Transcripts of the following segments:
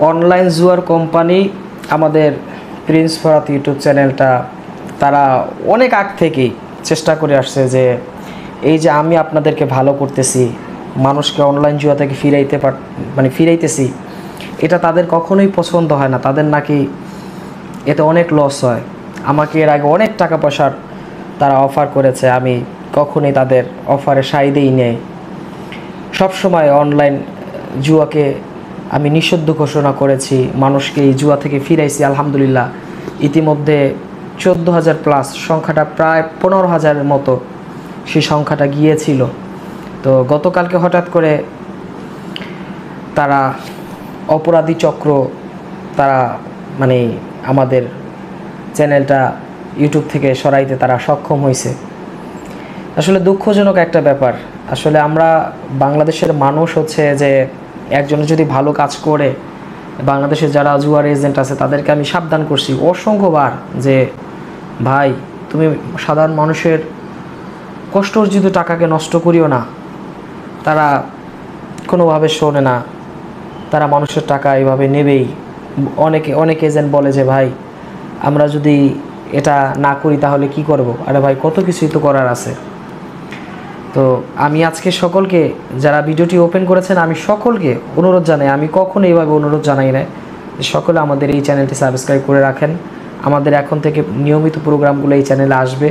Online জুয়ার company আমাদের Prince Farhat YouTube চ্যানেলটা তারা অনেক আগ থেকেই চেষ্টা করে আসছে যে এই যে আমি আপনাদেরকে ভালো করতেছি, মানুষকে অনলাইন জুয়া থেকে ফিরাইতেছি, এটা তাদের কখনোই পছন্দ হয় না। তাদের নাকি এতে অনেক লস হয়। আমাকে এর আগে অনেক টাকা পয়সার তারা অফার করেছে, আমি কখনোই তাদের অফারে সায় দেই নেই। সবসময় অনলাইন জুয়াকে আমি নিষিদ্ধ ঘোষণা করেছি, মানুষকে এই জুয়া থেকে ফিরাইছি। আলহামদুলিল্লাহ ইতিমধ্যে 14,000 প্লাস, সংখ্যাটা প্রায় 15,000-এর মতো সেই সংখ্যাটা গিয়েছিল। তো গতকালকে হঠাৎ করে তারা অপরাধী চক্র তারা আমাদের চ্যানেলটা ইউটিউব থেকে সরাইতে তারা সক্ষম হয়েছে। আসলে দুঃখজনক একটা ব্যাপার। আসলে আমরা বাংলাদেশের মানুষ হচ্ছে যে একজনে যদি ভালো কাজ করে, বাংলাদেশের যারা জুয়ার এজেন্ট আছে তাদেরকে আমি সাবধান করছি অসংখ্যবার যে ভাই তুমি সাধারণ মানুষের কষ্ট অর্জিত টাকাকে নষ্ট করিও না। তারা কোনোভাবে শোনে না, তারা মানুষের টাকা এইভাবে নেবেই। অনেক এজেন্ট বলে যে ভাই আমরা যদি এটা না করি তাহলে কি করব। আরে ভাই কত কিছুই তো করার আছে। তো আমি আজকে সকলকে যারা ভিডিওটি ওপেন করেছেন আমি সকলকে অনুরোধ জানাই, আমি কখনো এইভাবে অনুরোধ জানাই না, সকলে আমাদের এই চ্যানেলটি সাবস্ক্রাইব করে রাখেন। আমাদের এখন থেকে নিয়মিত প্রোগ্রামগুলো এই চ্যানেলে আসবে।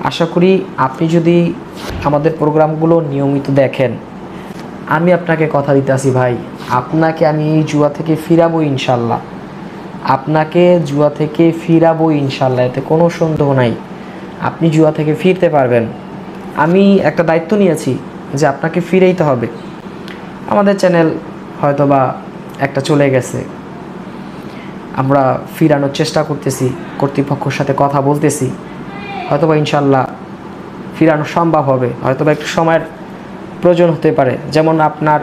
আশা করি আপনি যদি আমাদের প্রোগ্রামগুলো নিয়মিত দেখেন, আমি আপনাকে কথা দিতে আসি ভাই, আপনাকে আমি এই জুয়া থেকে ফিরাবো ইনশাল্লাহ। আপনাকে জুয়া থেকে ফিরাবো ইনশাল্লাহ, এতে কোনো সন্দেহ নাই। আপনি জুয়া থেকে ফিরতে পারবেন। আমি একটা দায়িত্ব নিয়েছি যে আপনাকে ফিরাইতে হবে। আমাদের চ্যানেল হয়তোবা একটা চলে গেছে, আমরা ফিরানোর চেষ্টা করতেছি, কর্তৃপক্ষের সাথে কথা বলতেছি, হয়তোবা ইনশাল্লাহ ফিরানো সম্ভব হবে। হয়তোবা একটু সময়ের প্রয়োজন হতে পারে। যেমন আপনার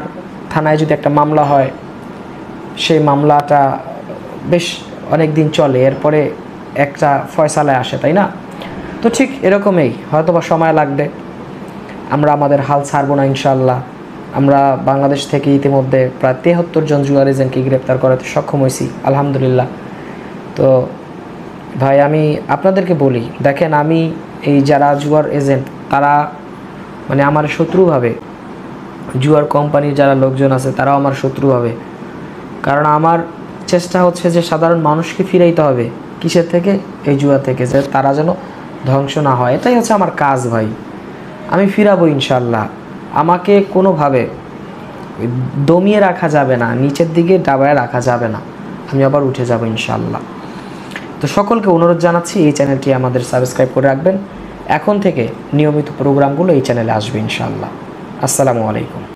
থানায় যদি একটা মামলা হয়, সেই মামলাটা বেশ অনেক দিন চলে, এরপরে একটা ফয়সালায় আসে, তাই না? তো ঠিক এরকমই হয়তোবা সময় লাগবে। আমরা আমাদের হাল ছাড়বো না ইনশাল্লাহ। আমরা বাংলাদেশ থেকে ইতিমধ্যে প্রায় 73 জন জুয়ার এজেন্টকে গ্রেপ্তার করাতে সক্ষম হয়েছি আলহামদুলিল্লাহ। তো ভাই আমি আপনাদেরকে বলি, দেখেন আমি এই যারা জুয়ার এজেন্ট তারা আমার শত্রু ভাবে, জুয়ার কোম্পানির যারা লোকজন আছে তারাও আমার শত্রু ভাবে। কারণ আমার চেষ্টা হচ্ছে যে সাধারণ মানুষকে ফিরাইতে হবে কিসের থেকে? এই জুয়া থেকে, যে তারা যেন ধ্বংস না হয়। এটাই হচ্ছে আমার কাজ ভাই। আমি ফিরাবো ইনশাল্লাহ। আমাকে কোনোভাবে দমিয়ে রাখা যাবে না, নিচের দিকে ডাবায় রাখা যাবে না। আমি আবার উঠে যাব ইনশাল্লাহ। তো সকলকে অনুরোধ জানাচ্ছি এই চ্যানেলটি আমাদের সাবস্ক্রাইব করে রাখবেন। এখন থেকে নিয়মিত প্রোগ্রামগুলো এই চ্যানেলে আসবে ইনশাল্লাহ। আসসালামু আলাইকুম।